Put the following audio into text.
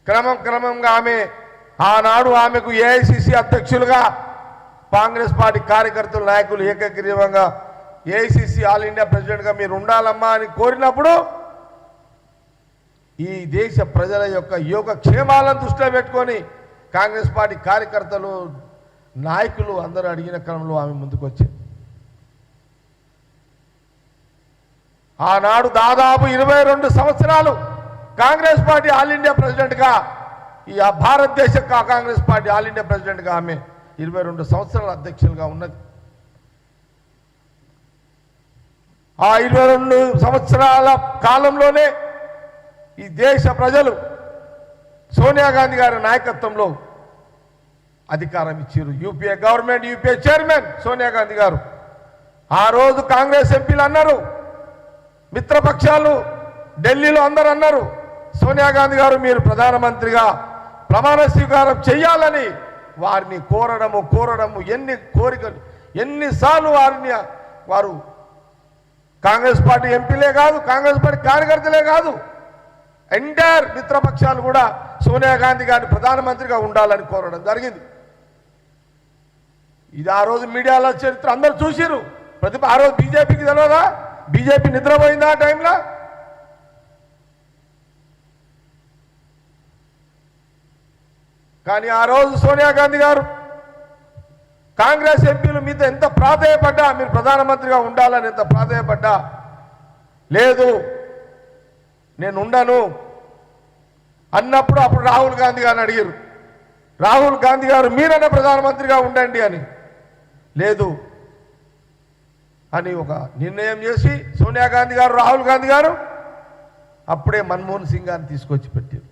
క్రమంగా ఆమె ఆనాడు ఆమెకు ఏఐసిసి అధ్యక్షులుగా కాంగ్రెస్ పార్టీ కార్యకర్తలు నాయకులు ఏకగ్రీవంగా ఏఐసిసి ఆల్ ఇండియా ప్రెసిడెంట్గా మీరు ఉండాలమ్మా అని కోరినప్పుడు ఈ దేశ ప్రజల యొక్క యోగక్షేమాలను దృష్టిలో పెట్టుకొని కాంగ్రెస్ పార్టీ కార్యకర్తలు నాయకులు అందరూ అడిగిన క్రమంలో ఆమె ముందుకు వచ్చింది. ఆనాడు దాదాపు 22 సంవత్సరాలు కాంగ్రెస్ పార్టీ ఆల్ ఇండియా ప్రెసిడెంట్గా ఈ భారతదేశ కాంగ్రెస్ పార్టీ ఆల్ ఇండియా ప్రెసిడెంట్గా ఆమె 22 సంవత్సరాల అధ్యక్షులుగా ఉన్నది. ఆ 22 సంవత్సరాల కాలంలోనే ఈ దేశ ప్రజలు సోనియా గాంధీ గారి నాయకత్వంలో అధికారం ఇచ్చారు. UPA government, UPA chairman Sonia Gandhi garu. ఆ రోజు కాంగ్రెస్ ఎంపీలు అన్నారు, మిత్రపక్షాలు ఢిల్లీలో అందరూ అన్నారు, సోనియా గాంధీ గారు మీరు ప్రధానమంత్రిగా ప్రమాణ స్వీకారం చేయాలని వారిని కోరడము ఎన్ని కోరికలు, ఎన్నిసార్లు వారు కాంగ్రెస్ పార్టీ ఎంపీలే కాదు, కాంగ్రెస్ పార్టీ కార్యకర్తలే కాదు, ఎంటైర్ మిత్రపక్షాలు కూడా సోనియా గాంధీ గారిని ప్రధానమంత్రిగా ఉండాలని కోరడం జరిగింది. ఇది ఆ రోజు మీడియాలో చరిత్ర అందరూ చూసిరు. ఆ రోజు బీజేపీకి తెలియదా? బీజేపీ నిద్రపోయిందా ఆ టైంలో? కానీ ఆ రోజు సోనియా గాంధీ గారు కాంగ్రెస్ ఎంపీలు మీతో ఎంత ప్రాధేయపడ్డా, మీరు ప్రధానమంత్రిగా ఉండాలని ఎంత ప్రాధేయపడ్డా, లేదు నేను ఉండను అన్నప్పుడు అప్పుడు రాహుల్ గాంధీ గారిని అడిగారు. రాహుల్ గాంధీ గారు మీరన్నా ప్రధానమంత్రిగా ఉండండి అని, లేదు అని ఒక నిర్ణయం చేసి సోనియా గాంధీ గారు, రాహుల్ గాంధీ గారు అప్పుడే మన్మోహన్ సింగ్ గారిని తీసుకొచ్చి పెట్టారు.